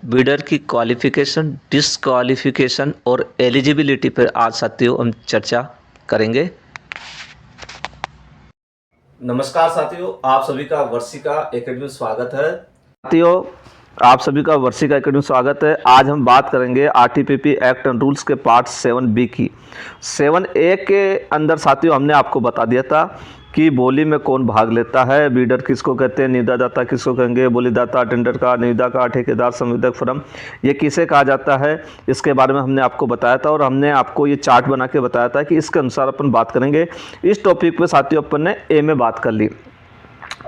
Bidder की qualification, disqualification और eligibility पर आज साथियों हम चर्चा करेंगे। नमस्कार साथियों, आप सभी का वर्षिका एकेडमी में स्वागत है। साथियों, आप सभी का वर्षिका एकेडमी में स्वागत है। आज हम बात करेंगे आरटीपीपी एक्ट एंड रूल्स के पार्ट 7B की। 7A के अंदर साथियों हमने आपको बता दिया था कि बोली में कौन भाग लेता है, बीडर किसको कहते हैं, निविदादाता किसको कहेंगे, बोलीदाता, टेंडरकार, निविदाकार, ठेकेदार, संविदक, फर्म, ये किसे कहा जाता है, इसके बारे में हमने आपको बताया था और हमने आपको ये चार्ट बना के बताया था कि इसके अनुसार अपन बात करेंगे। इस टॉपिक पे साथियों अपन ने ए में बात कर ली।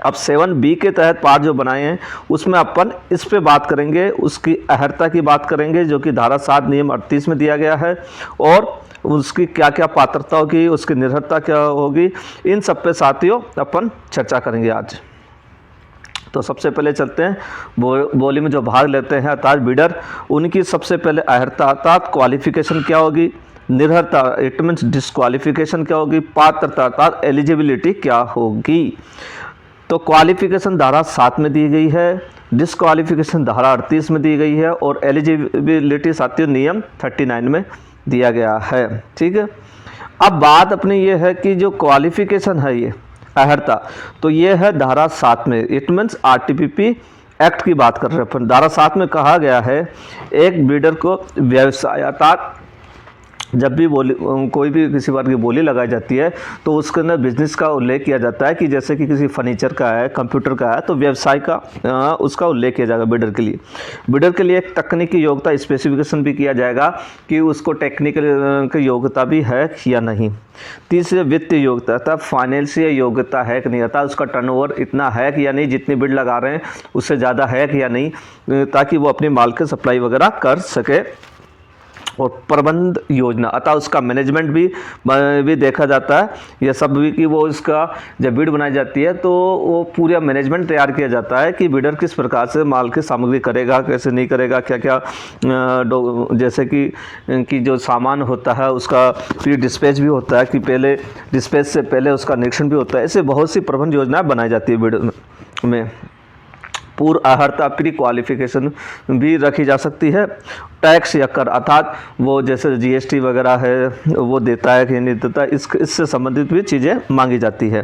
अब 7B के तहत पार्ट जो बनाए हैं उसमें अपन इस पे बात करेंगे, उसकी अहर्ता की बात करेंगे जो कि धारा 7 नियम 38 में दिया गया है, और उसकी क्या क्या पात्रता होगी, उसकी निर्भरता क्या होगी, इन सब पे साथियों अपन चर्चा करेंगे आज। तो सबसे पहले चलते हैं बोली में जो भाग लेते हैं अर्थात बिडर, उनकी सबसे पहले अहर्ता अर्थात क्वालिफिकेशन क्या होगी, निर्भरता इट मीन्स डिस्क्वालिफिकेशन क्या होगी, पात्रता अर्थात एलिजिबिलिटी क्या होगी। तो क्वालिफिकेशन धारा 7 में दी गई है, डिस्क्वालिफिकेशन धारा 38 में दी गई है और एलिजिबिलिटी साथियों नियम 39 में दिया गया है। ठीक है, अब बात अपनी ये है कि जो क्वालिफिकेशन है ये अहर्ता, तो ये है धारा 7 में, इट मीन्स आरटीपीपी एक्ट की बात कर रहे हैं अपन। धारा 7 में कहा गया है एक बिल्डर को व्यवसाय अर्थात जब भी बोली कोई भी किसी बात की बोली लगाई जाती है तो उसके अंदर बिजनेस का उल्लेख किया जाता है कि जैसे कि किसी फर्नीचर का है, कंप्यूटर का है, तो व्यवसाय का उसका उल्लेख किया जाएगा बिडर के लिए। बिडर के लिए एक तकनीकी योग्यता स्पेसिफिकेशन भी किया जाएगा कि उसको टेक्निकल की योग्यता भी है या नहीं। तीसरे वित्तीय योग्यता अर्थात फाइनेंशियल योग्यता है कि नहीं, अर्थात उसका टर्नओवर इतना है कि या नहीं, जितनी बिड लगा रहे हैं उससे ज़्यादा है कि या नहीं, ताकि वो अपनी माल के सप्लाई वगैरह कर सके। और प्रबंध योजना अतः उसका मैनेजमेंट भी देखा जाता है, यह सब भी कि वो इसका जब बिड बनाई जाती है तो वो पूरा मैनेजमेंट तैयार किया जाता है कि बिडर किस प्रकार से माल की सामग्री करेगा, कैसे नहीं करेगा, क्या क्या जैसे कि जो सामान होता है उसका प्री डिस्पैच भी होता है कि पहले डिस्पैच से पहले उसका निरीक्षण भी होता है। ऐसे बहुत सी प्रबंध योजनाएं बनाई जाती है बिड में। पूर्व अहर्ता प्री क्वालिफिकेशन भी रखी जा सकती है। टैक्स या कर अर्थात वो जैसे जीएसटी वगैरह है वो देता है कि नहीं देता, इससे संबंधित भी चीज़ें मांगी जाती है।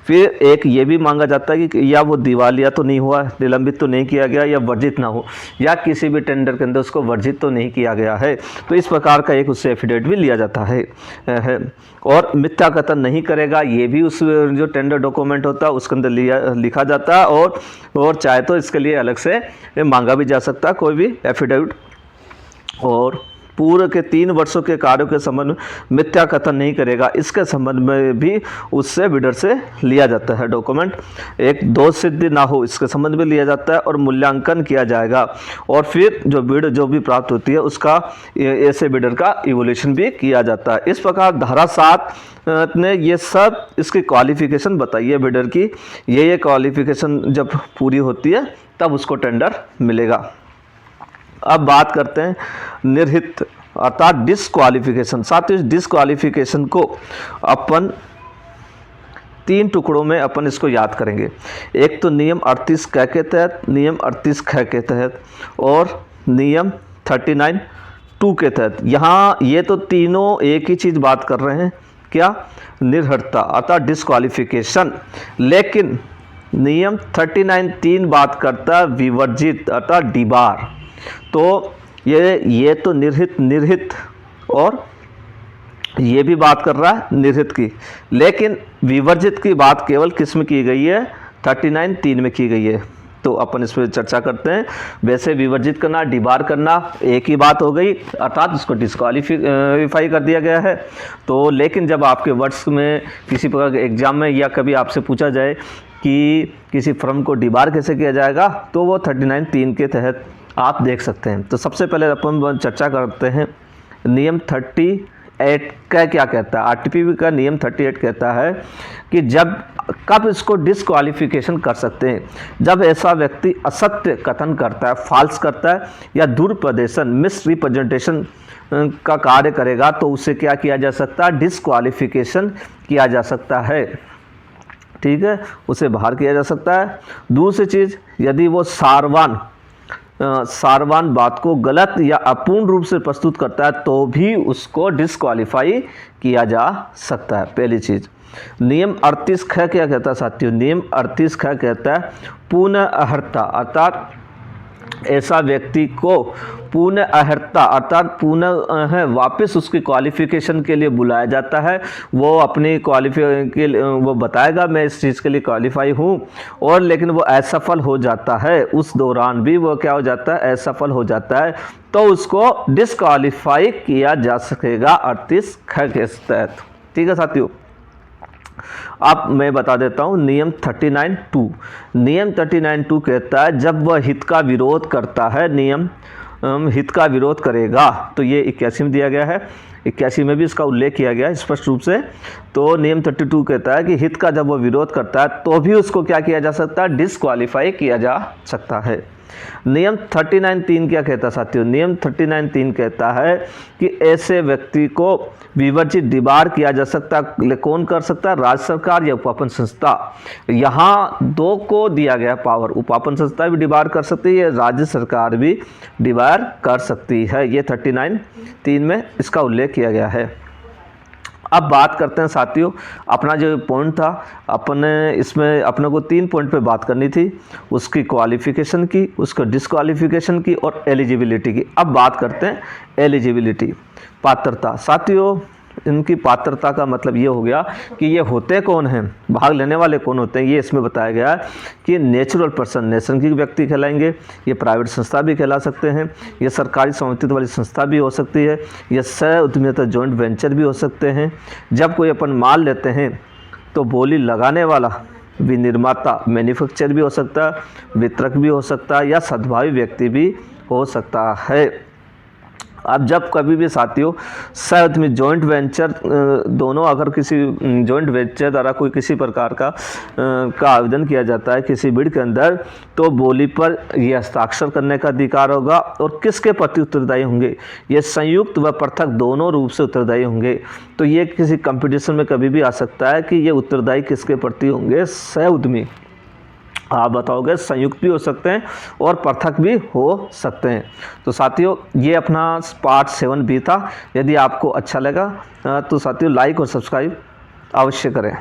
फिर एक ये भी मांगा जाता है कि या वो दिवालिया तो नहीं हुआ, निलंबित तो नहीं किया गया, या वर्जित ना हो, या किसी भी टेंडर के अंदर उसको वर्जित तो नहीं किया गया है। तो इस प्रकार का एक उससे एफिडेविट भी लिया जाता है। और मिथ्या कथन नहीं करेगा, ये भी उस जो टेंडर डॉक्यूमेंट होता है उसके अंदर लिखा जाता है। और चाहे तो इसके लिए अलग से मांगा भी जा सकता है कोई भी एफिडेविट। और पूर्व के 3 वर्षों के कार्यों के संबंध में मिथ्या कथन नहीं करेगा, इसके संबंध में भी उससे बिडर से लिया जाता है डॉक्यूमेंट। एक दोष सिद्धि ना हो इसके संबंध में लिया जाता है और मूल्यांकन किया जाएगा। और फिर जो बिड जो भी प्राप्त होती है उसका ऐसे बिडर का इवोल्यूशन भी किया जाता है। इस प्रकार धारा 7 ने ये सब इसकी क्वालिफिकेशन बताई है बिडर की, ये क्वालिफिकेशन जब पूरी होती है तब उसको टेंडर मिलेगा। अब बात करते हैं निर्हित अर्थात डिसक्वालिफिकेशन। साथ ही डिसक्वालिफिकेशन को अपन 3 टुकड़ों में अपन इसको याद करेंगे। एक तो नियम 38 क के तहत, नियम 38 ख के तहत और नियम 39 2 के तहत। यहाँ ये तो तीनों एक ही चीज़ बात कर रहे हैं, क्या, निर्हरता अर्थात डिसक्वालिफिकेशन। लेकिन नियम 39 3 बात करता है विवर्जित अर्थात डिबार। तो ये तो निर्हित और ये भी बात कर रहा है निर्हित की, लेकिन विवर्जित की बात केवल किस में की गई है, 39 3 में की गई है। तो अपन इस पर चर्चा करते हैं। वैसे विवर्जित करना, डिबार करना एक ही बात हो गई, अर्थात उसको डिस्क्वालीफाई कर दिया गया है। तो लेकिन जब आपके वर्ष में किसी प्रकार के एग्जाम में या कभी आपसे पूछा जाए कि किसी फर्म को डिबार कैसे किया जाएगा, तो वो 39 3 के तहत आप देख सकते हैं। तो सबसे पहले अपन चर्चा करते हैं नियम 38 का क्या कहता है। आरटीपीपी का नियम 38 कहता है कि कब इसको डिसक्वालिफिकेशन कर सकते हैं, जब ऐसा व्यक्ति असत्य कथन करता है, फॉल्स करता है या दुर्प्रदेशन मिस रिप्रेजेंटेशन का कार्य करेगा, तो उसे क्या किया जा सकता है, डिसक्वालिफिकेशन किया जा सकता है। ठीक है, उसे बाहर किया जा सकता है। दूसरी चीज़, यदि वो सारवान सारवान बात को गलत या अपूर्ण रूप से प्रस्तुत करता है तो भी उसको डिस्क्वालीफाई किया जा सकता है। पहली चीज़, नियम 38 ख क्या कहता है साथियों? नियम 38 ख कहता है पुनः अहर्ता, अर्थात ऐसा व्यक्ति को पुनः अहर्ता अर्थात पुनः वापस उसकी क्वालिफिकेशन के लिए बुलाया जाता है। वो अपनी क्वालिफाई के लिए वो बताएगा मैं इस चीज़ के लिए क्वालिफाई हूँ, और लेकिन वो असफल हो जाता है, उस दौरान भी वो क्या हो जाता है? असफल हो जाता है, तो उसको डिस्क्वालीफाई किया जा सकेगा 38 ख के तहत। ठीक है साथियों, अब मैं बता देता हूँ नियम 39(2). नियम 39(2) कहता है जब वह हित का विरोध करता है, नियम हित का विरोध करेगा, तो ये 81 में दिया गया है, 81 में भी इसका उल्लेख किया गया है स्पष्ट रूप से। तो नियम 32 कहता है कि हित का जब वह विरोध करता है तो भी उसको क्या किया जा सकता है? डिस्क्वालीफाई किया जा सकता है। नियम 39(3) क्या कहता है साथियों? नियम 39(3) कहता है कि ऐसे व्यक्ति को विवर्जित डिबार किया जा सकता है। कौन कर सकता है? राज्य सरकार या उपापन संस्था। यहाँ दो को दिया गया पावर, उपापन संस्था भी डिबार कर सकती है, राज्य सरकार भी डिबार कर सकती है। ये 39(3) में इसका उल्लेख किया गया है। अब बात करते हैं साथियों, अपना जो पॉइंट था, अपने इसमें अपने को 3 पॉइंट पे बात करनी थी, उसकी क्वालिफिकेशन की, उसका डिस्क्वालिफिकेशन की और एलिजिबिलिटी की। अब बात करते हैं एलिजिबिलिटी, पात्रता। साथियों, इनकी पात्रता का मतलब ये हो गया कि ये होते कौन हैं, भाग लेने वाले कौन होते हैं, ये इसमें बताया गया है कि नेचुरल पर्सन, नैसर्गिक व्यक्ति कहलाएंगे, ये प्राइवेट संस्था भी कहला सकते हैं, ये सरकारी स्वामित्व वाली संस्था भी हो सकती है, ये सह उद्यमिता जॉइंट वेंचर भी हो सकते हैं। जब कोई अपन माल लेते हैं तो बोली लगाने वाला विनिर्माता, मैन्युफैक्चर भी हो सकता है, वितरक भी हो सकता है, या सद्भावी व्यक्ति भी हो सकता है। अब जब कभी भी साथियों शायद में जॉइंट वेंचर दोनों, अगर किसी जॉइंट वेंचर द्वारा कोई किसी प्रकार का आवेदन किया जाता है किसी बिड के अंदर, तो बोली पर यह हस्ताक्षर करने का अधिकार होगा, और किसके प्रति उत्तरदायी होंगे? ये संयुक्त व पृथक दोनों रूप से उत्तरदायी होंगे। तो ये किसी कंपटीशन में कभी भी आ सकता है कि ये उत्तरदायी किसके प्रति होंगे? सह उद्यमी। आप बताओगे संयुक्त भी हो सकते हैं और पृथक भी हो सकते हैं। तो साथियों, ये अपना पार्ट 7B था। यदि आपको अच्छा लगा तो साथियों लाइक और सब्सक्राइब अवश्य करें।